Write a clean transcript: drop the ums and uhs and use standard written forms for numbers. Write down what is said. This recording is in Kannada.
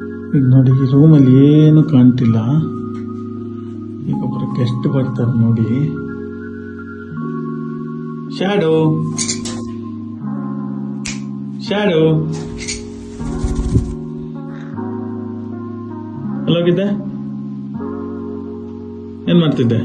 ಈಗ ನೋಡಿ, ಈ ರೂಮಲ್ಲಿ ಏನು ಕಾಣ್ತಿಲ್ಲ. ಈಗ ಒಬ್ಬರು ಗೆಸ್ಟ್ ಬರ್ತಾರೆ ನೋಡಿ. ಶ್ಯಾಡೋ ಶ್ಯಾಡೋ ಎಲ್ಲೋಗಿದ್ದೆ? ಏನ್ ಮಾಡ್ತಿದ್ದೆ?